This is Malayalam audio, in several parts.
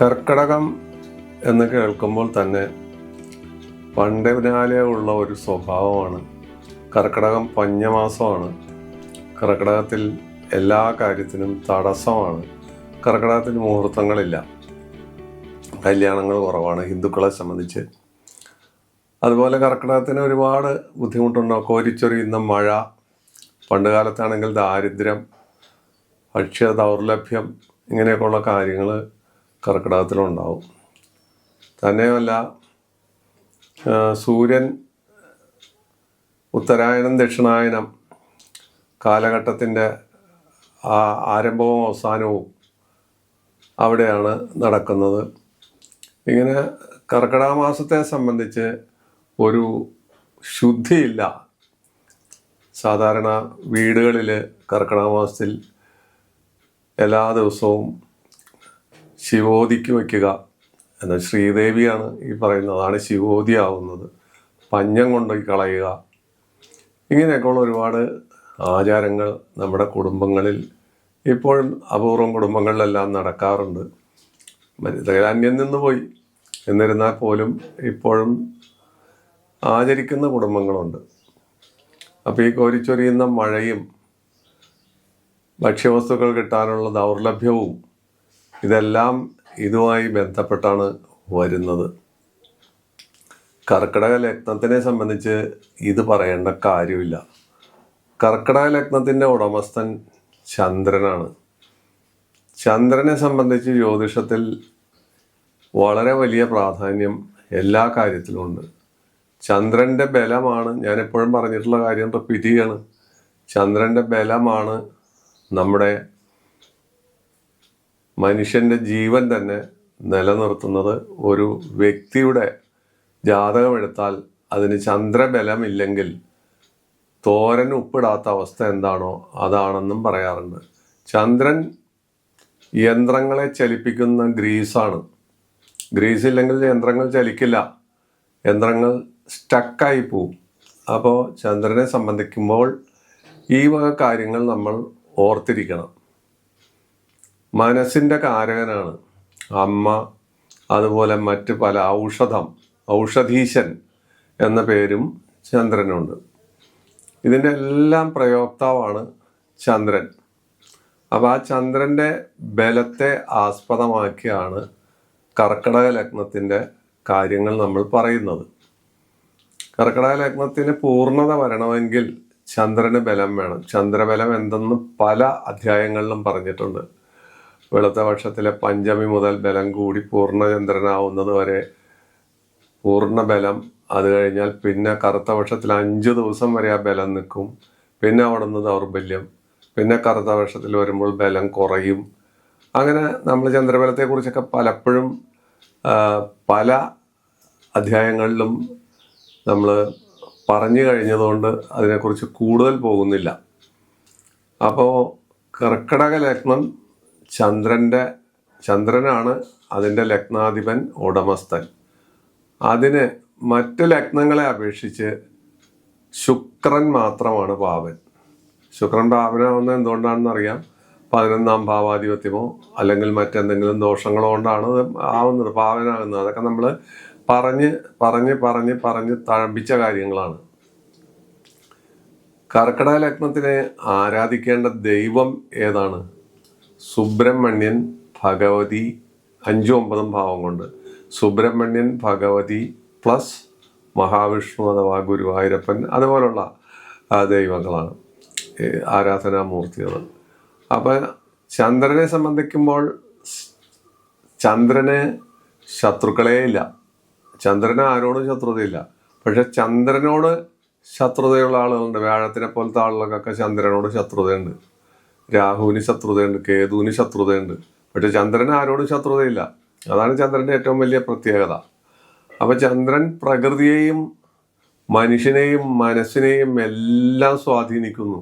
കർക്കിടകം എന്ന് കേൾക്കുമ്പോൾ തന്നെ പണ്ടേ ഉള്ള ഒരു സ്വഭാവമാണ്. കർക്കിടകം പഞ്ഞമാസമാണ്. കർക്കിടകത്തിൽ എല്ലാ കാര്യത്തിനും തടസ്സമാണ്. കർക്കിടകത്തിൽ മുഹൂർത്തങ്ങളില്ല, കല്യാണങ്ങൾ കുറവാണ് ഹിന്ദുക്കളെ സംബന്ധിച്ച്. അതുപോലെ കർക്കിടകത്തിന് ഒരുപാട് ബുദ്ധിമുട്ടുണ്ടാകും. കോരിച്ചൊരിയുന്ന മഴ, പണ്ട് കാലത്താണെങ്കിൽ ദാരിദ്ര്യം, ഭക്ഷ്യ ദൗർലഭ്യം, ഇങ്ങനെയൊക്കെയുള്ള കാര്യങ്ങൾ കർക്കിടകത്തിലുണ്ടാവും. തന്നെയുമല്ല, സൂര്യൻ ഉത്തരായനം ദക്ഷിണായനം കാലഘട്ടത്തിൻ്റെ ആരംഭവും അവസാനവും അവിടെയാണ് നടക്കുന്നത്. ഇങ്ങനെ കർക്കിടക മാസത്തെ സംബന്ധിച്ച് ഒരു ശുദ്ധിയില്ല. സാധാരണ വീടുകളിൽ കർക്കിടക മാസത്തിൽ എല്ലാ ദിവസവും ശിവോദിക്ക് വയ്ക്കുക എന്നാൽ ശ്രീദേവിയാണ് ഈ പറയുന്നത്, അതാണ് ശിവോദി ആവുന്നത്. പഞ്ഞം കൊണ്ടുപോയി കളയുക, ഇങ്ങനെയൊക്കെയുള്ള ഒരുപാട് ആചാരങ്ങൾ നമ്മുടെ കുടുംബങ്ങളിൽ ഇപ്പോഴും അപൂർവം കുടുംബങ്ങളിലെല്ലാം നടക്കാറുണ്ട്. അന്യം നിന്ന് പോയി എന്നിരുന്നാൽ പോലും ഇപ്പോഴും ആചരിക്കുന്ന കുടുംബങ്ങളുണ്ട്. അപ്പോൾ ഈ കോരിച്ചൊരിയുന്ന മഴയും ഭക്ഷ്യവസ്തുക്കൾ കിട്ടാനുള്ള ദൗർലഭ്യവും ഇതെല്ലാം ഇതുമായി ബന്ധപ്പെട്ടാണ് വരുന്നത്. കർക്കിടക ലഗ്നത്തിനെ സംബന്ധിച്ച് ഇത് പറയേണ്ട കാര്യമില്ല. കർക്കിടക ലഗ്നത്തിൻ്റെ ഉടമസ്ഥൻ ചന്ദ്രനാണ്. ചന്ദ്രനെ സംബന്ധിച്ച് ജ്യോതിഷത്തിൽ വളരെ വലിയ പ്രാധാന്യം എല്ലാ കാര്യത്തിലും ഉണ്ട്. ചന്ദ്രൻ്റെ ബലമാണ്, ഞാൻ എപ്പോഴും പറഞ്ഞിട്ടുള്ള കാര്യം റിപ്പീറ്റ് ചെയ്യാണ്, ചന്ദ്രൻ്റെ ബലമാണ് നമ്മുടെ മനുഷ്യൻ്റെ ജീവൻ തന്നെ നിലനിർത്തുന്നത്. ഒരു വ്യക്തിയുടെ ജാതകമെടുത്താൽ അതിന് ചന്ദ്രബലമില്ലെങ്കിൽ തോരൻ ഉപ്പിടാത്ത അവസ്ഥ എന്താണോ അതാണെന്നും പറയാറുണ്ട്. ചന്ദ്രൻ യന്ത്രങ്ങളെ ചലിപ്പിക്കുന്ന ഗ്രീസാണ്. ഗ്രീസ് ഇല്ലെങ്കിൽ യന്ത്രങ്ങൾ ചലിക്കില്ല, യന്ത്രങ്ങൾ സ്റ്റക്കായി പോവും. അപ്പോൾ ചന്ദ്രനെ സംബന്ധിക്കുമ്പോൾ ഈ വക കാര്യങ്ങൾ നമ്മൾ ഓർത്തിരിക്കണം. മനസ്സിൻ്റെ കാരകനാണ് അമ്മ. അതുപോലെ മറ്റ് പല ഔഷധീശൻ എന്ന പേരും ചന്ദ്രനുണ്ട്. ഇതിൻ്റെ എല്ലാം പ്രയോക്താവാണ് ചന്ദ്രൻ. അപ്പോൾ ആ ചന്ദ്രൻ്റെ ബലത്തെ ആസ്പദമാക്കിയാണ് കർക്കിടക ലഗ്നത്തിൻ്റെ കാര്യങ്ങൾ നമ്മൾ പറയുന്നത്. കർക്കിടക ലഗ്നത്തിന് പൂർണ്ണത വരണമെങ്കിൽ ചന്ദ്രന് ബലം വേണം. ചന്ദ്രബലം എന്തെന്ന് പല അധ്യായങ്ങളിലും പറഞ്ഞിട്ടുണ്ട്. വെളുത്ത പക്ഷത്തിലെ പഞ്ചമി മുതൽ ബലം കൂടി പൂർണ്ണചന്ദ്രനാവുന്നത് വരെ പൂർണ്ണ ബലം. അത് കഴിഞ്ഞാൽ പിന്നെ കറുത്ത പക്ഷത്തിൽ 5 ദിവസം വരെ ആ ബലം നിൽക്കും. പിന്നെ അവിടെ നിന്ന് ദൗർബല്യം. പിന്നെ കറുത്ത പക്ഷത്തിൽ വരുമ്പോൾ ബലം കുറയും. അങ്ങനെ നമ്മൾ ചന്ദ്രബലത്തെക്കുറിച്ചൊക്കെ പലപ്പോഴും പല അധ്യായങ്ങളിലും നമ്മൾ പറഞ്ഞു കഴിഞ്ഞതുകൊണ്ട് അതിനെക്കുറിച്ച് കൂടുതൽ പോകുന്നില്ല. അപ്പോൾ കർക്കിടക ലഗ്നം ചന്ദ്രനാണ് അതിൻ്റെ ലഗ്നാധിപൻ, ഉടമസ്ഥൻ. അതിന് മറ്റ് ലഗ്നങ്ങളെ അപേക്ഷിച്ച് ശുക്രൻ മാത്രമാണ് പാവൻ. ശുക്രൻ പാവനാവുന്നത് എന്തുകൊണ്ടാണെന്ന് അറിയാം. 11ാം ഭാവാധിപത്യമോ അല്ലെങ്കിൽ മറ്റെന്തെങ്കിലും ദോഷങ്ങളോ കൊണ്ടാണ് ആവുന്നത്, പാവനാകുന്നത്. അതൊക്കെ നമ്മൾ പറഞ്ഞ് തഴമ്പിച്ച കാര്യങ്ങളാണ്. കർക്കിടക ലഗ്നത്തിനെ ആരാധിക്കേണ്ട ദൈവം ഏതാണ്? സുബ്രഹ്മണ്യൻ, ഭഗവതി, 5ഉം 9ഉം ഭാവം കൊണ്ട് സുബ്രഹ്മണ്യൻ, ഭഗവതി പ്ലസ് മഹാവിഷ്ണു അഥവാ ഗുരുവായൂരപ്പൻ, അതുപോലുള്ള ദൈവങ്ങളാണ് ആരാധനാമൂർത്തികൾ. അപ്പം ചന്ദ്രനെ സംബന്ധിക്കുമ്പോൾ ചന്ദ്രന് ശത്രുക്കളേ ഇല്ല. ചന്ദ്രന് ആരോടും ശത്രുതയില്ല. പക്ഷെ ചന്ദ്രനോട് ശത്രുതയുള്ള ആളുകളുണ്ട്. വ്യാഴത്തിനെ പോലത്തെ ആളുകൾക്കൊക്കെ ചന്ദ്രനോട് ശത്രുതയുണ്ട്. രാഹുവിന് ശത്രുതയുണ്ട്, കേതുവിന് ശത്രുതയുണ്ട്. പക്ഷെ ചന്ദ്രന് ആരോടും ശത്രുതയില്ല. അതാണ് ചന്ദ്രൻ്റെ ഏറ്റവും വലിയ പ്രത്യേകത. അപ്പം ചന്ദ്രൻ പ്രകൃതിയെയും മനുഷ്യനെയും മനസ്സിനെയും എല്ലാം സ്വാധീനിക്കുന്നു.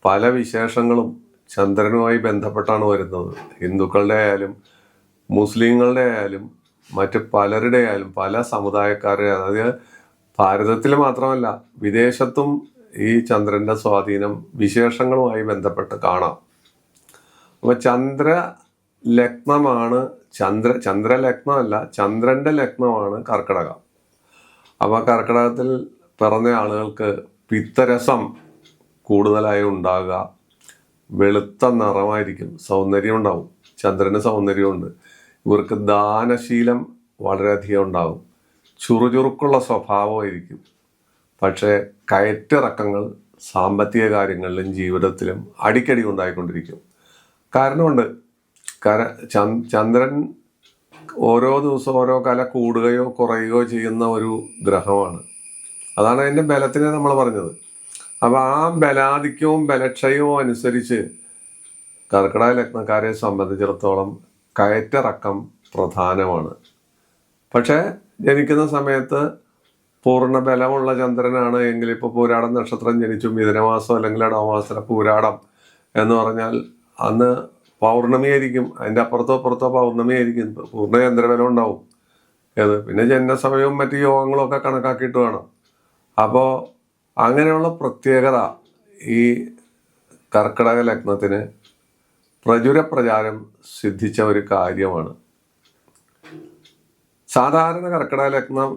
പല വിശേഷങ്ങളും ചന്ദ്രനുമായി ബന്ധപ്പെട്ടാണ് വരുന്നത്. ഹിന്ദുക്കളുടെ ആയാലും മുസ്ലിങ്ങളുടെ ആയാലും മറ്റ് പലരുടെ ആയാലും പല സമുദായക്കാരുടെ, അതായത് ഭാരതത്തിൽ മാത്രമല്ല വിദേശത്തും ഈ ചന്ദ്രൻ്റെ സ്വാധീനം വിശേഷങ്ങളുമായി ബന്ധപ്പെട്ട് കാണാം. അപ്പോൾ ചന്ദ്ര ലഗ്നമാണ് ചന്ദ്രലഗ്നമല്ല, ചന്ദ്രന്റെ ലഗ്നമാണ് കർക്കിടകം. അപ്പോൾ കർക്കിടകത്തിൽ പിറന്ന ആളുകൾക്ക് പിത്തരസം കൂടുതലായി ഉണ്ടാകുക, വെളുത്ത നിറമായിരിക്കും, സൗന്ദര്യം ഉണ്ടാവും, ചന്ദ്രന് സൗന്ദര്യമുണ്ട്. ഇവർക്ക് ദാനശീലം വളരെയധികം ഉണ്ടാകും, ചുറുചുറുക്കുള്ള സ്വഭാവമായിരിക്കും. പക്ഷേ കയറ്റിറക്കങ്ങൾ സാമ്പത്തിക കാര്യങ്ങളിലും ജീവിതത്തിലും അടിക്കടി ഉണ്ടായിക്കൊണ്ടിരിക്കും. കാരണമുണ്ട്. ചന്ദ്രൻ ഓരോ ദിവസവും ഓരോ കല കൂടുകയോ കുറയുകയോ ചെയ്യുന്ന ഒരു ഗ്രഹമാണ്. അതാണ് അതിൻ്റെ ബലത്തിനെ നമ്മൾ പറഞ്ഞത്. അപ്പോൾ ആ ബലാധിക്യവും ബലക്ഷയവും അനുസരിച്ച് കർക്കിടക ലഗ്നക്കാരെ സംബന്ധിച്ചിടത്തോളം കയറ്റിറക്കം പ്രധാനമാണ്. പക്ഷേ ജനിക്കുന്ന സമയത്ത് പൂർണ്ണ ബലമുള്ള ചന്ദ്രനാണ് എങ്കിൽ, ഇപ്പോൾ പൂരാടം നക്ഷത്രം ജനിച്ചു മിഥുനമാസം അല്ലെങ്കിൽ ഇടവമാസത്തിലെ പൂരാടം എന്ന് പറഞ്ഞാൽ അന്ന് പൗർണമിയായിരിക്കും, അതിൻ്റെ അപ്പുറത്തോ പൗർണമിയായിരിക്കും, പൂർണ്ണ ചന്ദ്രബലം ഉണ്ടാവും. പിന്നെ ജനനസമയവും മറ്റു യോഗങ്ങളും ഒക്കെ കണക്കാക്കിയിട്ട് വേണം. അപ്പോൾ അങ്ങനെയുള്ള പ്രത്യേകത ഈ കർക്കിടക ലഗ്നത്തിന് പ്രചാരം സിദ്ധിച്ച ഒരു കാര്യമാണ്. സാധാരണ കർക്കിടക ലഗ്നം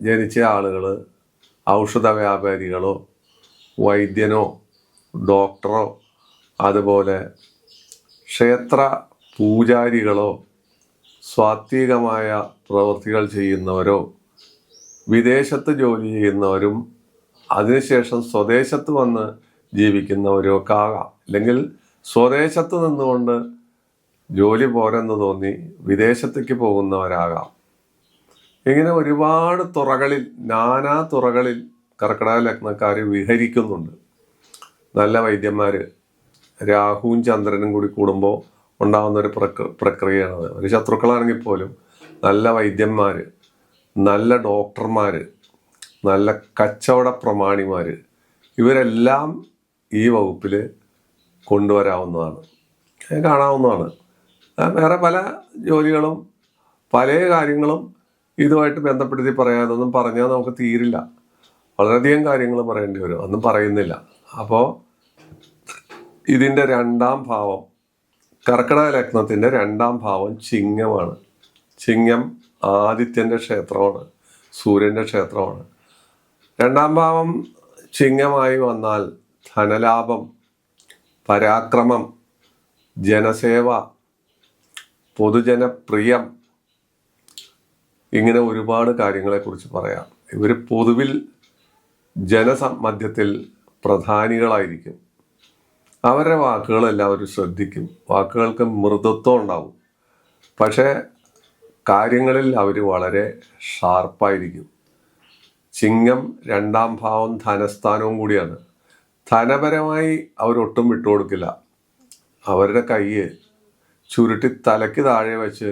ജനിച്ച ആളുകൾ ഔഷധ വ്യാപാരികളോ വൈദ്യനോ ഡോക്ടറോ അതുപോലെ ക്ഷേത്ര പൂജാരികളോ സ്വാത്വികമായ പ്രവൃത്തികൾ ചെയ്യുന്നവരോ വിദേശത്ത് ജോലി ചെയ്യുന്നവരും അതിനുശേഷം സ്വദേശത്ത് വന്ന് ജീവിക്കുന്നവരും ഒക്കെ ആകാം. അല്ലെങ്കിൽ സ്വദേശത്ത് നിന്നുകൊണ്ട് ജോലി പോരെന്ന് തോന്നി വിദേശത്തേക്ക് പോകുന്നവരാകാം. ഇങ്ങനെ ഒരുപാട് തുറകളിൽ, നാനാ തുറകളിൽ കർക്കിടക ലഗ്നക്കാർ വിഹരിക്കുന്നുണ്ട്. നല്ല വൈദ്യന്മാർ, രാഹുവും ചന്ദ്രനും കൂടി കൂടുമ്പോൾ ഉണ്ടാകുന്ന ഒരു പ്രക്രിയയാണത്. ഒരു ശത്രുക്കളാണെങ്കിൽ പോലും നല്ല വൈദ്യന്മാർ, നല്ല ഡോക്ടർമാർ, നല്ല കച്ചവട പ്രമാണിമാർ, ഇവരെല്ലാം ഈ വകുപ്പിൽ കൊണ്ടുവരാവുന്നതാണ്, കാണാവുന്നതാണ്. വേറെ പല ജോലികളും പല കാര്യങ്ങളും ഇതുമായിട്ട് ബന്ധപ്പെടുത്തി പറയാനൊന്നും പറഞ്ഞാൽ നമുക്ക് തീരില്ല. വളരെയധികം കാര്യങ്ങൾ പറയേണ്ടി വരും, ഒന്നും പറയുന്നില്ല. അപ്പോൾ ഇതിൻ്റെ രണ്ടാം ഭാവം, കർക്കിടക ലഗ്നത്തിൻ്റെ രണ്ടാം ഭാവം ചിങ്ങമാണ്. ചിങ്ങം ആദിത്യൻ്റെ ക്ഷേത്രമാണ്, സൂര്യൻ്റെ ക്ഷേത്രമാണ്. രണ്ടാം ഭാവം ചിങ്ങമായി വന്നാൽ ധനലാഭം, പരാക്രമം, ജനസേവ, പൊതുജനപ്രിയം, ഇങ്ങനെ ഒരുപാട് കാര്യങ്ങളെക്കുറിച്ച് പറയാം. ഇവർ പൊതുവിൽ ജനമധ്യത്തിൽ പ്രധാനികളായിരിക്കും. അവരുടെ വാക്കുകൾ എല്ലാവരും ശ്രദ്ധിക്കും, വാക്കുകൾക്ക് മൃദുത്വം ഉണ്ടാവും. പക്ഷേ കാര്യങ്ങളിൽ അവർ വളരെ ഷാർപ്പായിരിക്കും. ചിങ്ങം രണ്ടാം ഭാവം ധനസ്ഥാനവും കൂടിയാണ്. ധനപരമായി അവരൊട്ടും വിട്ടുകൊടുക്കില്ല. അവരുടെ കൈ ചുരുട്ടി തലയ്ക്ക് താഴെ വെച്ച്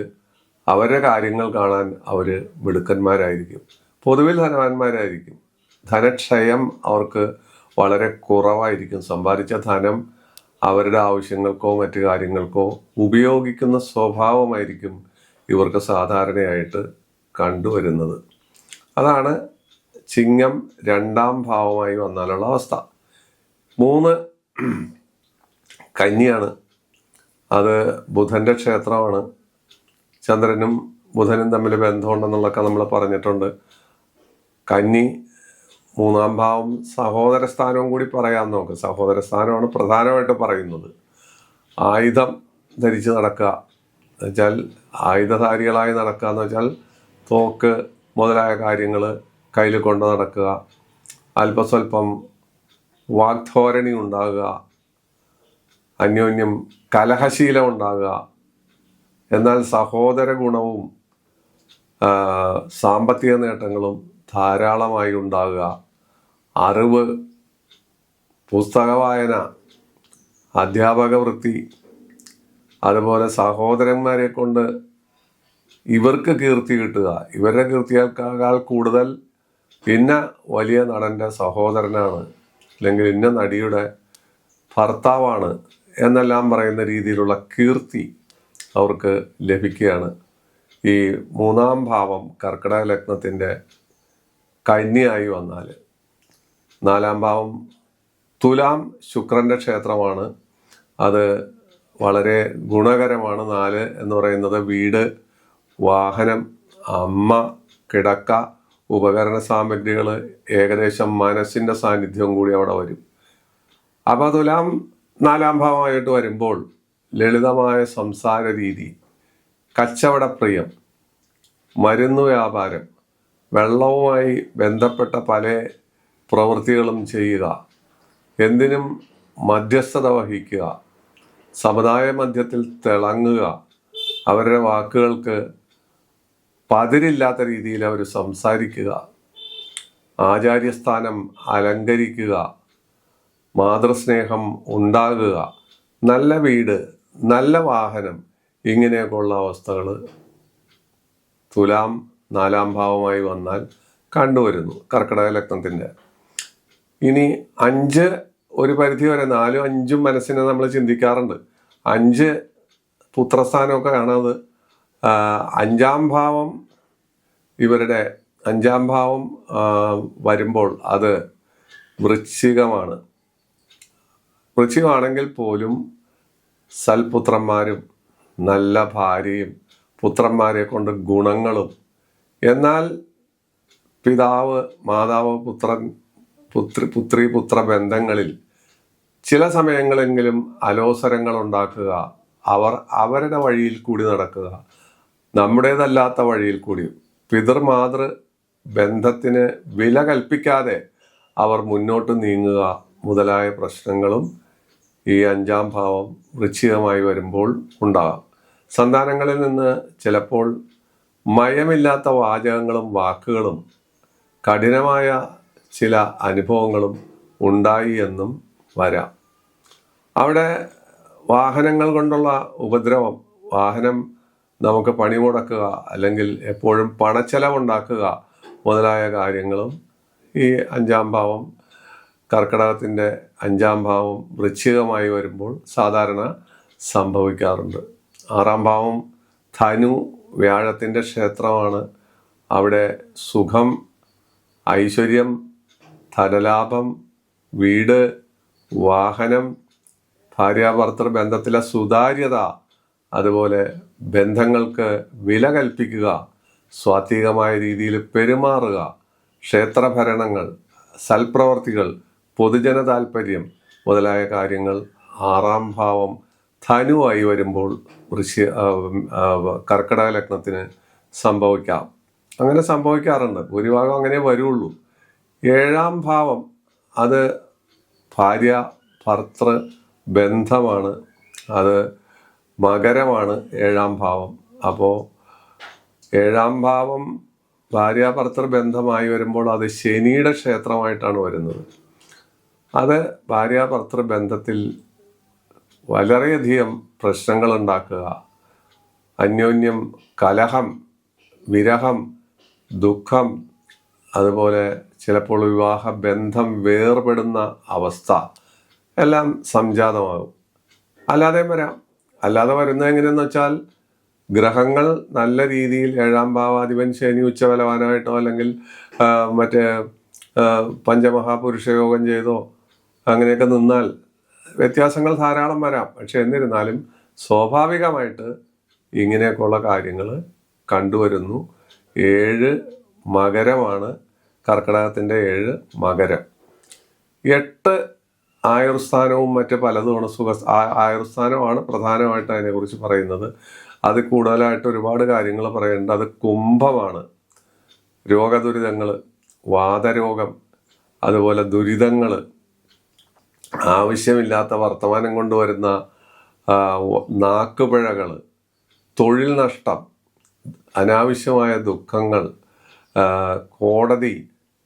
അവരുടെ കാര്യങ്ങൾ കാണാൻ അവർ മിടുക്കന്മാരായിരിക്കും. പൊതുവിൽ ധനവാന്മാരായിരിക്കും. ധനക്ഷയം അവർക്ക് വളരെ കുറവായിരിക്കും. സമ്പാദിച്ച ധനം അവരുടെ ആവശ്യങ്ങൾക്കോ മറ്റു കാര്യങ്ങൾക്കോ ഉപയോഗിക്കുന്ന സ്വഭാവമായിരിക്കും ഇവർക്ക് സാധാരണയായിട്ട് കണ്ടുവരുന്നത്. അതാണ് ചിങ്ങം രണ്ടാം ഭാവമായി വന്നാലുള്ള അവസ്ഥ. 3 കന്നിയാണ്. അത് ബുധൻ്റെ ക്ഷേത്രമാണ്. ചന്ദ്രനും ബുധനും തമ്മിൽ ബന്ധമുണ്ടെന്നുള്ളതൊക്കെ നമ്മൾ പറഞ്ഞിട്ടുണ്ട്. കന്നി 3-ാം ഭാവം സഹോദര സ്ഥാനവും കൂടി പറയാൻ നോക്ക്. സഹോദര സ്ഥാനമാണ് പ്രധാനമായിട്ട് പറയുന്നത്. ആയുധം ധരിച്ച് നടക്കുക എന്ന് വെച്ചാൽ, ആയുധധാരികളായി നടക്കുക എന്ന് വെച്ചാൽ തോക്ക് മുതലായ കാര്യങ്ങൾ കയ്യിൽ കൊണ്ട് നടക്കുക, അല്പസ്വല്പം വാഗ്ധോരണി ഉണ്ടാകുക, അന്യോന്യം കലഹശീലം ഉണ്ടാകുക, എന്നാൽ സഹോദര ഗുണവും സാമ്പത്തിക നേട്ടങ്ങളും ധാരാളമായി ഉണ്ടാകുക, അറിവ്, പുസ്തക വായന, അധ്യാപക വൃത്തി, അതുപോലെ സഹോദരന്മാരെ കൊണ്ട് ഇവർക്ക് കീർത്തി കിട്ടുക. ഇവരുടെ കീർത്തിയേക്കാൾ കൂടുതൽ ഇന്ന വലിയ നടൻ്റെ സഹോദരനാണ്, അല്ലെങ്കിൽ ഇന്ന നടിയുടെ ഭർത്താവാണ് എന്നെല്ലാം പറയുന്ന രീതിയിലുള്ള കീർത്തി അവർക്ക് ലഭിക്കുകയാണ്. ഈ 3-ാം ഭാവം കർക്കിടക ലഗ്നത്തിൻ്റെ കന്യയായി വന്നാൽ. 4-ാം ഭാവം തുലാം ശുക്രൻ്റെ ക്ഷേത്രമാണ്. അത് വളരെ ഗുണകരമാണ്. 4 എന്ന് പറയുന്നത് വീട്, വാഹനം, അമ്മ, കിടക്ക, ഉപകരണ സാമഗ്രികൾ, ഏകദേശം മനസ്സിൻ്റെ സാന്നിധ്യം കൂടി അവിടെ വരും. അപ്പോൾ തുലാം 4-ാം ഭാവമായിട്ട് വരുമ്പോൾ ലളിതമായ സംസാര രീതി, കച്ചവടപ്രിയം, മരുന്ന് വ്യാപാരം, വെള്ളവുമായി ബന്ധപ്പെട്ട പല പ്രവൃത്തികളും ചെയ്യുക, എന്തിനും മധ്യസ്ഥത വഹിക്കുക, സമുദായ മധ്യത്തിൽ തിളങ്ങുക, അവരുടെ വാക്കുകൾക്ക് പതിരില്ലാത്ത രീതിയിൽ അവർ സംസാരിക്കുക, ആചാര്യസ്ഥാനം അലങ്കരിക്കുക, മാതൃസ്നേഹം ഉണ്ടാകുക, നല്ല വീട്, നല്ല വാഹനം, ഇങ്ങനെയൊക്കെയുള്ള അവസ്ഥകൾ തുലാം 4-ാം ഭാവമായി വന്നാൽ കണ്ടുവരുന്നു കർക്കിടക ലഗ്നത്തിൻ്റെ. ഇനി 5 ഒരു പരിധി വരെ 4ഉം 5ഉം മനസ്സിനെ നമ്മൾ ചിന്തിക്കാറുണ്ട്. 5 പുത്രസ്ഥാനമൊക്കെ കാണാത്. 5-ാം ഭാവം ഇവരുടെ 5-ാം ഭാവം വരുമ്പോൾ അത് വൃശ്ചികമാണ്. വൃശ്ചികമാണെങ്കിൽ പോലും സൽപുത്രന്മാരും നല്ല ഭാര്യയും പുത്രന്മാരെ കൊണ്ട് ഗുണങ്ങളും, എന്നാൽ പിതാവ്, മാതാവ്, പുത്രി പുത്ര ബന്ധങ്ങളിൽ ചില സമയങ്ങളെങ്കിലും അലോസരങ്ങൾ ഉണ്ടാക്കുക, അവരുടെ വഴിയിൽ കൂടി നടക്കുക, നമ്മുടേതല്ലാത്ത വഴിയിൽ കൂടി പിതൃമാതൃ ബന്ധത്തിന് വില കൽപ്പിക്കാതെ അവർ മുന്നോട്ട് നീങ്ങുക മുതലായ പ്രശ്നങ്ങളും ഈ 5-ാം ഭാവം വൃശ്ചികമായി വരുമ്പോൾ ഉണ്ടാകാം. സന്താനങ്ങളിൽ നിന്ന് ചിലപ്പോൾ മയമില്ലാത്ത വാചകങ്ങളും വാക്കുകളും കഠിനമായ ചില അനുഭവങ്ങളും ഉണ്ടായി എന്നും വരാം. അവിടെ വാഹനങ്ങൾ കൊണ്ടുള്ള ഉപദ്രവം, വാഹനം നമുക്ക് പണിമുടക്കുക, അല്ലെങ്കിൽ എപ്പോഴും പണച്ചെലവുണ്ടാക്കുക മുതലായ കാര്യങ്ങളും ഈ 5-ാം ഭാവം, കർക്കിടകത്തിൻ്റെ 5-ാം ഭാവം വൃശ്ചികമായി വരുമ്പോൾ സാധാരണ സംഭവിക്കാറുണ്ട്. 6-ാം ഭാവം ധനു, വ്യാഴത്തിൻ്റെ ക്ഷേത്രമാണ്. അവിടെ സുഖം, ഐശ്വര്യം, ധനലാഭം, വീട്, വാഹനം, ഭാര്യാഭർത്തൃ ബന്ധത്തിലെ സുതാര്യത, അതുപോലെ ബന്ധങ്ങൾക്ക് വില കൽപ്പിക്കുക, സ്വാത്വികമായ രീതിയിൽ പെരുമാറുക, ക്ഷേത്രഭരണങ്ങൾ, സൽപ്രവർത്തികൾ, പൊതുജന താല്പര്യം മുതലായ കാര്യങ്ങൾ 6-ാം ഭാവം ധനുവായി വരുമ്പോൾ കർക്കിടക ലഗ്നത്തിന് സംഭവിക്കാം. അങ്ങനെ സംഭവിക്കാറുണ്ട്, ഭൂരിഭാഗം അങ്ങനെ വരുള്ളൂ. 7-ാം ഭാവം അത് ഭാര്യ ഭർത്തൃ ബന്ധമാണ്, അത് മകരമാണ് 7-ാം ഭാവം. അപ്പോൾ 7-ാം ഭാവം ഭാര്യാഭർത്തൃ ബന്ധമായി വരുമ്പോൾ അത് ശനിയുടെ ക്ഷേത്രമായിട്ടാണ് വരുന്നത്. അത് ഭാര്യാഭർത്തൃ ബന്ധത്തിൽ വളരെയധികം പ്രശ്നങ്ങൾ ഉണ്ടാക്കുക, അന്യോന്യം കലഹം, വിരഹം, ദുഃഖം, അതുപോലെ ചിലപ്പോൾ വിവാഹ ബന്ധം വേർപെടുന്ന അവസ്ഥ എല്ലാം സംജാതമാകും. അല്ലാതെ വരുന്നത് എങ്ങനെയെന്ന് വെച്ചാൽ, ഗ്രഹങ്ങൾ നല്ല രീതിയിൽ 7-ാം ഭാവാധിപൻ ശനി ഉച്ചബലവാനായിട്ടോ അല്ലെങ്കിൽ മറ്റേ പഞ്ചമഹാപുരുഷ യോഗം ചെയ്തോ അങ്ങനെയൊക്കെ നിന്നാൽ വ്യത്യാസങ്ങൾ ധാരാളം വരാം. പക്ഷെ എന്നിരുന്നാലും സ്വാഭാവികമായിട്ട് ഇങ്ങനെയൊക്കെയുള്ള കാര്യങ്ങൾ കണ്ടുവരുന്നു. 7 മകരമാണ്, കർക്കിടകത്തിൻ്റെ 7 മകരം. 8 ആയുർസ്ഥാനവും മറ്റ് പലതുമാണ്. ആയുർസ്ഥാനമാണ് പ്രധാനമായിട്ട് അതിനെക്കുറിച്ച് പറയുന്നത്. അത് കൂടുതലായിട്ട് ഒരുപാട് കാര്യങ്ങൾ പറയുന്നുണ്ട്. അത് കുംഭമാണ്. രോഗദുരിതങ്ങൾ, വാതരോഗം, അതുപോലെ ദുരിതങ്ങൾ, ആവശ്യമില്ലാത്ത വർത്തമാനം കൊണ്ടുവരുന്ന നാക്കുപിഴകൾ, തൊഴിൽ നഷ്ടം, അനാവശ്യമായ ദുഃഖങ്ങൾ, കോടതി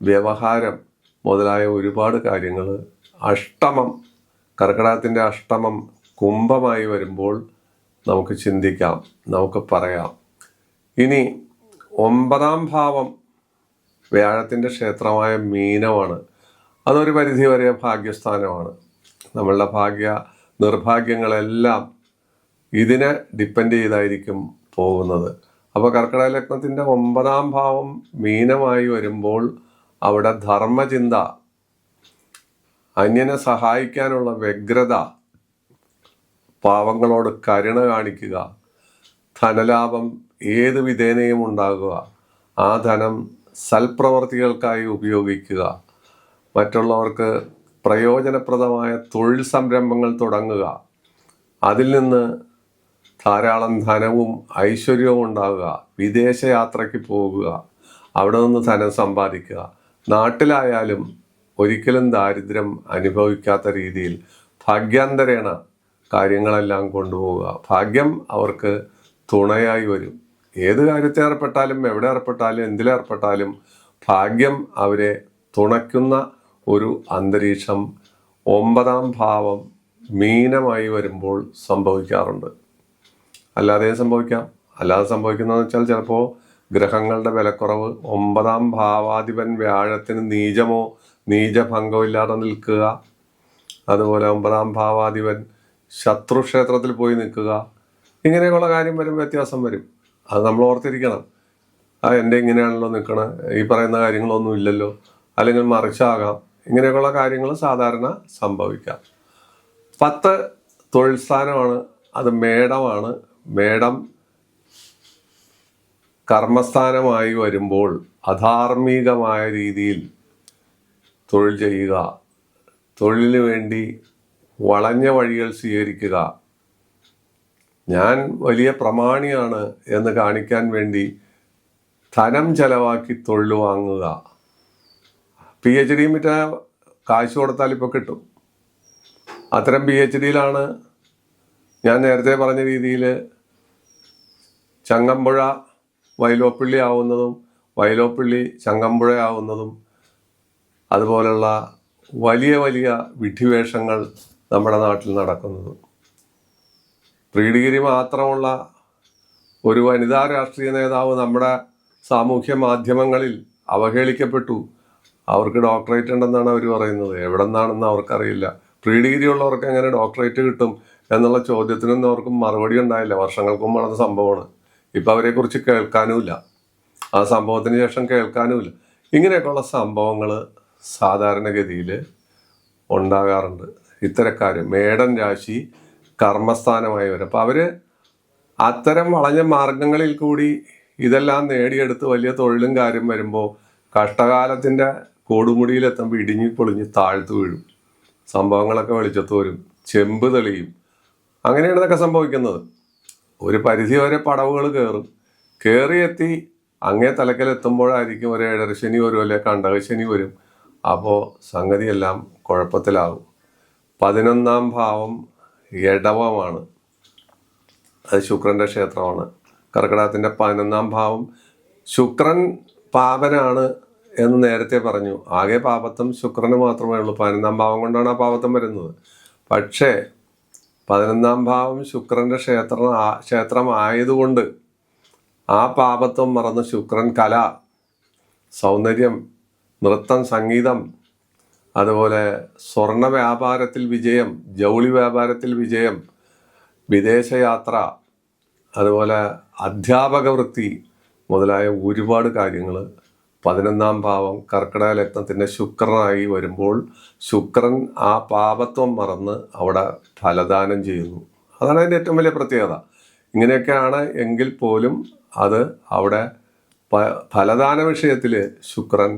വ്യവഹാരം മുതലായ ഒരുപാട് കാര്യങ്ങൾ. അഷ്ടമം, കർക്കിടകത്തിൻ്റെ അഷ്ടമം കുംഭമായി വരുമ്പോൾ നമുക്ക് ചിന്തിക്കാം, നമുക്ക് പറയാം. ഇനി 9-ാം ഭാവം വ്യാഴത്തിൻ്റെ ക്ഷേത്രമായ മീനമാണ്. അതൊരു പരിധി വരെ ഭാഗ്യസ്ഥാനമാണ്. നമ്മളുടെ നിർഭാഗ്യങ്ങളെല്ലാം ഇതിനെ ഡിപ്പെൻഡ് ചെയ്തായിരിക്കും പോകുന്നത്. അപ്പോൾ കർക്കിടക ലഗ്നത്തിൻ്റെ 9-ാം ഭാവം മീനമായി വരുമ്പോൾ അവിടെ ധർമ്മചിന്ത, അന്യനെ സഹായിക്കാനുള്ള വ്യഗ്രത, പാവങ്ങളോട് കരുണ കാണിക്കുക, ധനലാഭം ഏത് വിധേനയും ഉണ്ടാകുക, ആ ധനം സൽപ്രവർത്തികൾക്കായി ഉപയോഗിക്കുക, മറ്റുള്ളവർക്ക് പ്രയോജനപ്രദമായ തൊഴിൽ സംരംഭങ്ങൾ തുടങ്ങുക, അതിൽ നിന്ന് ധാരാളം ധനവും ഐശ്വര്യവും ഉണ്ടാകുക, വിദേശയാത്രയ്ക്ക് പോകുക, അവിടെ നിന്ന് ധനം സമ്പാദിക്കുക, നാട്ടിലായാലും ഒരിക്കലും ദാരിദ്ര്യം അനുഭവിക്കാത്ത രീതിയിൽ ഭാഗ്യാന്തരേണ കാര്യങ്ങളെല്ലാം കൊണ്ടുപോവുക. ഭാഗ്യം അവർക്ക് തുണയായി വരും. ഏത് കാര്യത്തിൽ ഏർപ്പെട്ടാലും, എവിടെ ഏർപ്പെട്ടാലും, എന്തിലേർപ്പെട്ടാലും ഭാഗ്യം അവരെ തുണയ്ക്കുന്ന ഒരു അന്തരീക്ഷം 9-ാം ഭാവം മീനമായി വരുമ്പോൾ സംഭവിക്കാറുണ്ട്. അല്ലാതെയും സംഭവിക്കാം. അല്ലാതെ സംഭവിക്കുന്നതെന്ന് വെച്ചാൽ ചിലപ്പോൾ ഗ്രഹങ്ങളുടെ വിലക്കുറവ്, 9-ാം ഭാവാധിപൻ വ്യാഴത്തിന് നീചമോ നീചഭംഗമോ ഇല്ലാതെ നിൽക്കുക, അതുപോലെ 9-ാം ഭാവാധിപൻ ശത്രുക്ഷേത്രത്തിൽ പോയി നിൽക്കുക, ഇങ്ങനെയുള്ള കാര്യം വരും, വ്യത്യാസം വരും. അത് നമ്മൾ ഓർത്തിരിക്കണം. എൻ്റെ ഇങ്ങനെയാണല്ലോ നിൽക്കണത്, ഈ പറയുന്ന കാര്യങ്ങളൊന്നും ഇല്ലല്ലോ, അല്ലെങ്കിൽ മറിച്ചാകാം, ഇങ്ങനെയൊക്കെയുള്ള കാര്യങ്ങൾ സാധാരണ സംഭവിക്കാം. 10 തൊഴിൽ സ്ഥാനമാണ്, അത് മേടമാണ്. മേടം കർമ്മസ്ഥാനമായി വരുമ്പോൾ അധാർമികമായ രീതിയിൽ തൊഴിൽ ചെയ്യുക, തൊഴിലിന് വേണ്ടി വളഞ്ഞ വഴികൾ സ്വീകരിക്കുക, ഞാൻ വലിയ പ്രമാണിയാണ് എന്ന് കാണിക്കാൻ വേണ്ടി ധനം ചെലവാക്കി തൊഴിൽ വാങ്ങുക. PhD മറ്റ കാശ് കൊടുത്താൽ ഇപ്പോൾ കിട്ടും. അത്തരം PhDയിലാണ് ഞാൻ നേരത്തെ പറഞ്ഞ രീതിയിൽ ചങ്ങമ്പുഴ വൈലോപ്പിള്ളി ആവുന്നതും വൈലോപ്പിള്ളി ചങ്ങമ്പുഴ ആവുന്നതും അതുപോലുള്ള വലിയ വലിയ വിഡ്ഢിവേഷങ്ങൾ നമ്മുടെ നാട്ടിൽ നടക്കുന്നതും. പ്രീ ഡിഗ്രി മാത്രമുള്ള ഒരു വനിതാ രാഷ്ട്രീയ നേതാവ് നമ്മുടെ സാമൂഹ്യ മാധ്യമങ്ങളിൽ അവഹേളിക്കപ്പെട്ടു. അവർക്ക് ഡോക്ടറേറ്റ് ഉണ്ടെന്നാണ് അവർ പറയുന്നത്. എവിടെ നിന്നാണെന്ന് അവർക്കറിയില്ല. പ്രീ ഡിഗ്രി ഉള്ളവർക്ക് എങ്ങനെ ഡോക്ടറേറ്റ് കിട്ടും എന്നുള്ള ചോദ്യത്തിനൊന്നും അവർക്ക് മറുപടി ഉണ്ടായില്ല. വർഷങ്ങൾക്ക് മുമ്പ് നടന്ന സംഭവമാണ്. ഇപ്പം അവരെക്കുറിച്ച് കേൾക്കാനുമില്ല, ആ സംഭവത്തിന് ശേഷം കേൾക്കാനുമില്ല. ഇങ്ങനെയൊക്കെയുള്ള സംഭവങ്ങൾ സാധാരണഗതിയിൽ ഉണ്ടാകാറുണ്ട്. ഇത്തരക്കാർ മേടൻ രാശി കർമ്മസ്ഥാനമായി വരും. അപ്പം അവർ അത്തരം വളഞ്ഞ മാർഗങ്ങളിൽ കൂടി ഇതെല്ലാം നേടിയെടുത്ത് വലിയ തൊഴിലും കാര്യം വരുമ്പോൾ കഷ്ടകാലത്തിൻ്റെ കൊടുമുടിയിലെത്തുമ്പോൾ ഇടിഞ്ഞു പൊളിഞ്ഞ് താഴ്ത്തു വീഴും. സംഭവങ്ങളൊക്കെ വെളിച്ചത്ത് വരും, ചെമ്പ് തെളിയും. അങ്ങനെയാണ് ഇതൊക്കെ സംഭവിക്കുന്നത്. ഒരു പരിധി വരെ പടവുകൾ കയറിയെത്തി അങ്ങേ തലക്കലെത്തുമ്പോഴായിരിക്കും ഒരു ഏഴരശനി വരും, അല്ലെങ്കിൽ കണ്ടകശനി വരും. അപ്പോൾ സംഗതിയെല്ലാം കുഴപ്പത്തിലാകും. 11-ാം ഭാവം ഇടവമാണ്, അത് ശുക്രൻ്റെ ക്ഷേത്രമാണ്. കർക്കിടകത്തിൻ്റെ 11-ാം ഭാവം ശുക്രൻ പാപനാണ് എന്ന് നേരത്തെ പറഞ്ഞു. ആകെ പാപത്വം ശുക്രന് മാത്രമേ ഉള്ളൂ. 11-ാം ഭാവം കൊണ്ടാണ് ആ പാപത്വം വരുന്നത്. പക്ഷേ 11-ാം ഭാവം ശുക്രൻ്റെ ക്ഷേത്രമായതുകൊണ്ട് ആ പാപത്വം മറന്ന് ശുക്രൻ കല, സൗന്ദര്യം, നൃത്തം, സംഗീതം, അതുപോലെ സ്വർണ്ണ വ്യാപാരത്തിൽ വിജയം, ജൗളി വ്യാപാരത്തിൽ വിജയം, വിദേശയാത്ര, അതുപോലെ അധ്യാപക വൃത്തി മുതലായ ഒരുപാട് കാര്യങ്ങൾ 11-ാം ഭാവം കർക്കിടക ലഗ്നത്തിൻ്റെ ശുക്രനായി വരുമ്പോൾ ശുക്രൻ ആ പാപത്വം മറന്ന് അവിടെ ഫലദാനം ചെയ്യുന്നു. അതാണ് അതിൻ്റെ ഏറ്റവും വലിയ പ്രത്യേകത. ഇങ്ങനെയൊക്കെയാണ് എങ്കിൽ പോലും അത് അവിടെ ഫലദാന വിഷയത്തിൽ ശുക്രൻ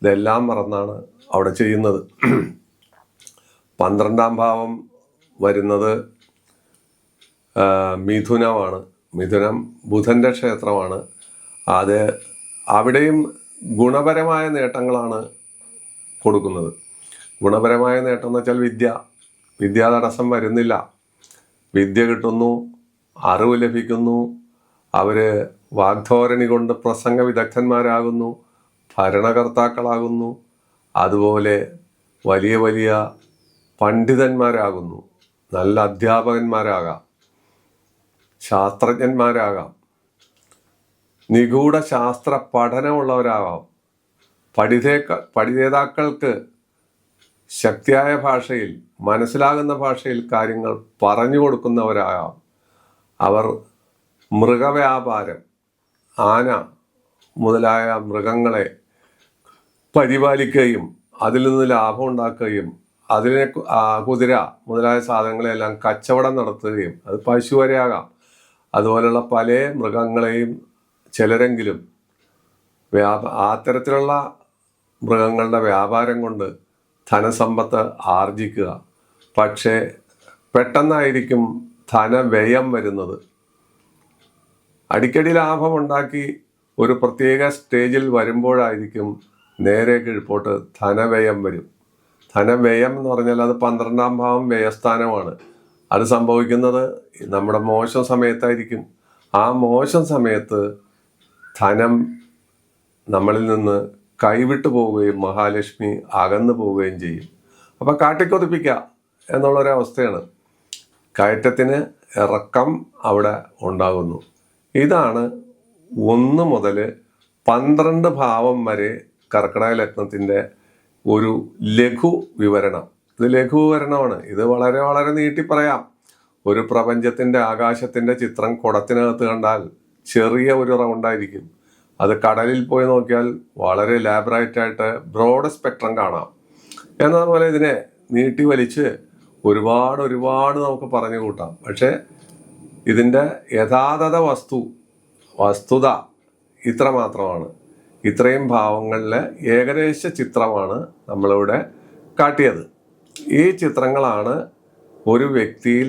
ഇതെല്ലാം മറന്നാണ് അവിടെ ചെയ്യുന്നത്. 12-ാം ഭാവം വരുന്നത് മിഥുനമാണ്. മിഥുനം ബുധൻ്റെ ക്ഷേത്രമാണ്. അത് അവിടെയും ഗുണപരമായ നേട്ടങ്ങളാണ് കൊടുക്കുന്നത്. ഗുണപരമായ നേട്ടം എന്ന് വെച്ചാൽ വിദ്യാ തടസ്സം വരുന്നില്ല, വിദ്യ കിട്ടുന്നു, അറിവ് ലഭിക്കുന്നു, അവർ വാഗ്ധോരണി കൊണ്ട് പ്രസംഗ വിദഗ്ധന്മാരാകുന്നു, ഭരണകർത്താക്കളാകുന്നു, അതുപോലെ വലിയ വലിയ പണ്ഡിതന്മാരാകുന്നു, നല്ല അധ്യാപകന്മാരാകാം, ശാസ്ത്രജ്ഞന്മാരാകാം, നിഗൂഢ ശാസ്ത്ര പഠനമുള്ളവരാകാം, പഠിതാക്കൾക്ക് ശക്തിയായ ഭാഷയിൽ, മനസ്സിലാകുന്ന ഭാഷയിൽ കാര്യങ്ങൾ പറഞ്ഞു കൊടുക്കുന്നവരാകാം. അവർ മൃഗവ്യാപാരം, ആന മുതലായ മൃഗങ്ങളെ പരിപാലിക്കുകയും അതിൽ നിന്ന് ലാഭം ഉണ്ടാക്കുകയും അതിനെ കുതിര മുതലായ സാധനങ്ങളെല്ലാം കച്ചവടം നടത്തുകയും, അത് പശു വരെ ആകാം, അതുപോലെയുള്ള പല മൃഗങ്ങളെയും ചിലരെങ്കിലും അത്തരത്തിലുള്ള മൃഗങ്ങളുടെ വ്യാപാരം കൊണ്ട് ധനസമ്പത്ത് ആർജിക്കുക. പക്ഷേ പെട്ടെന്നായിരിക്കും ധനവ്യയം വരുന്നത്. അടിക്കടി ലാഭമുണ്ടാക്കി ഒരു പ്രത്യേക സ്റ്റേജിൽ വരുമ്പോഴായിരിക്കും നേരെ കീഴ്പോട്ട് ധനവ്യയം വരും. ധനവ്യയം എന്ന് പറഞ്ഞാൽ അത് 12ാം ഭാവം വ്യയസ്ഥാനമാണ്. അത് സംഭവിക്കുന്നത് നമ്മുടെ മോശം സമയത്തായിരിക്കും. ആ മോശം സമയത്ത് ധനം നമ്മളിൽ നിന്ന് കൈവിട്ടു പോവുകയും മഹാലക്ഷ്മി അകന്നു പോവുകയും ചെയ്യും. അപ്പം കാട്ടിക്കൊതിപ്പിക്കുക എന്നുള്ളൊരവസ്ഥയാണ്. കയറ്റത്തിന് ഇറക്കം അവിടെ ഉണ്ടാകുന്നു. ഇതാണ് 1 മുതൽ 12 ഭാവം വരെ കർക്കിടക ലഗ്നത്തിൻ്റെ ഒരു ലഘു വിവരണം. ഇത് ലഘു വിവരണമാണ്. ഇത് വളരെ വളരെ നീട്ടി പറയാം. ഒരു പ്രപഞ്ചത്തിൻ്റെ ആകാശത്തിൻ്റെ ചിത്രം കുടത്തിനകത്ത് കണ്ടാൽ ചെറിയ ഒരു റൗണ്ടായിരിക്കും. അത് കടലിൽ പോയി നോക്കിയാൽ വളരെ ലാബറേറ്റായിട്ട് ബ്രോഡ് സ്പെക്ട്രം കാണാം. എന്നതുപോലെ ഇതിനെ നീട്ടി വലിച്ച് ഒരുപാട് നമുക്ക് പറഞ്ഞു കൂട്ടാം. പക്ഷേ ഇതിൻ്റെ യഥാതഥ വസ്തുത ഇത്ര മാത്രമാണ്. ഇത്രയും ഭാവങ്ങളിലെ ഏകദേശ ചിത്രമാണ് നമ്മളിവിടെ കാട്ടിയത്. ഈ ചിത്രങ്ങളാണ് ഒരു വ്യക്തിയിൽ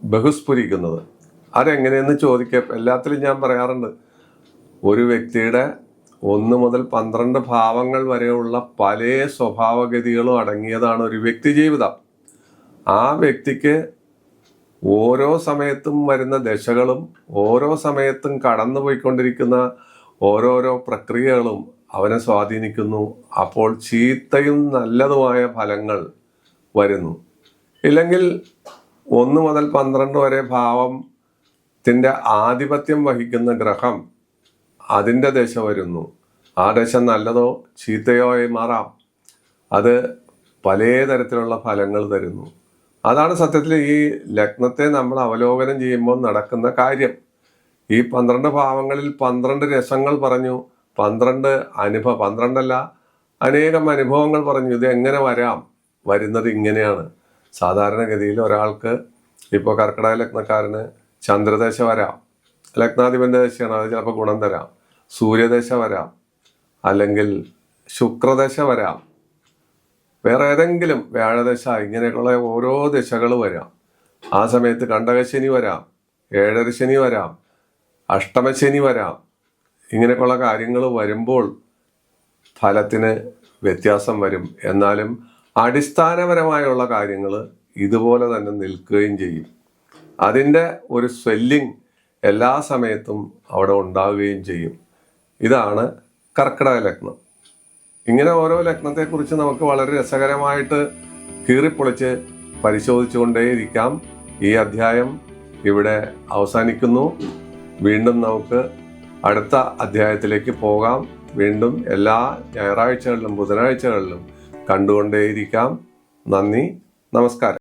ബഹുസ്ഫുരിക്കുന്നത്. അതെങ്ങനെയെന്ന് ചോദിക്കാം. എല്ലാത്തിലും ഞാൻ പറയാറുണ്ട്, ഒരു വ്യക്തിയുടെ 1 മുതൽ 12 ഭാവങ്ങൾ വരെയുള്ള പല സ്വഭാവഗതികളും അടങ്ങിയതാണ് ഒരു വ്യക്തി ജീവിതം. ആ വ്യക്തിക്ക് ഓരോ സമയത്തും വരുന്ന ദശകളും ഓരോ സമയത്തും കടന്നു പോയിക്കൊണ്ടിരിക്കുന്ന ഓരോരോ പ്രക്രിയകളും അവനെ സ്വാധീനിക്കുന്നു. അപ്പോൾ ചീത്തയും നല്ലതുമായ ഫലങ്ങൾ വരുന്നു. ഇല്ലെങ്കിൽ 1 മുതൽ 12 വരെ ഭാവത്തിൻ്റെ ആധിപത്യം വഹിക്കുന്ന ഗ്രഹം അതിൻ്റെ ദശ വരുന്നു. ആ ദശ നല്ലതോ ചീത്തയോ ആയി മാറാം. അത് പല തരത്തിലുള്ള ഫലങ്ങൾ തരുന്നു. അതാണ് സത്യത്തിൽ ഈ ലഗ്നത്തെ നമ്മൾ അവലോകനം ചെയ്യുമ്പോൾ നടക്കുന്ന കാര്യം. ഈ 12 ഭാവങ്ങളിൽ 12 രസങ്ങൾ പറഞ്ഞു, 12 അനേകം അനുഭവങ്ങൾ പറഞ്ഞു. ഇത് എങ്ങനെ വരാം? വരുന്നത് ഇങ്ങനെയാണ്. സാധാരണഗതിയിൽ ഒരാൾക്ക് ഇപ്പോൾ കർക്കിടക ലഗ്നക്കാരന് ചന്ദ്രദശ വരാം. ലഗ്നാധിപന്റെ ദശയാണ്, അത് ചിലപ്പോൾ ഗുണം തരാം. സൂര്യദശ വരാം, അല്ലെങ്കിൽ ശുക്രദശ വരാം, വേറെ ഏതെങ്കിലും വ്യാഴദശ, ഇങ്ങനെയൊക്കെയുള്ള ഓരോ ദശകൾ വരാം. ആ സമയത്ത് കണ്ടകശനി വരാം, ഏഴരശനി വരാം, അഷ്ടമശനി വരാം. ഇങ്ങനെയൊക്കെയുള്ള കാര്യങ്ങൾ വരുമ്പോൾ ഫലത്തിന് വ്യത്യാസം വരും. എന്നാലും അടിസ്ഥാനപരമായുള്ള കാര്യങ്ങൾ ഇതുപോലെ തന്നെ നിൽക്കുകയും ചെയ്യും. അതിൻ്റെ ഒരു സ്വെല്ലിങ് എല്ലാ സമയത്തും അവിടെ ഉണ്ടാവുകയും ചെയ്യും. ഇതാണ് കർക്കിടക ലഗ്നം. ഇങ്ങനെ ഓരോ ലഗ്നത്തെക്കുറിച്ച് നമുക്ക് വളരെ രസകരമായിട്ട് കീറിപ്പൊളിച്ച് പരിശോധിച്ചുകൊണ്ടേയിരിക്കാം. ഈ അധ്യായം ഇവിടെ അവസാനിക്കുന്നു. വീണ്ടും നമുക്ക് അടുത്ത അധ്യായത്തിലേക്ക് പോകാം. വീണ്ടും എല്ലാ ഞായറാഴ്ചകളിലും ബുധനാഴ്ചകളിലും കണ്ടുകൊണ്ടേയിരിക്കാം. നന്ദി, നമസ്കാരം.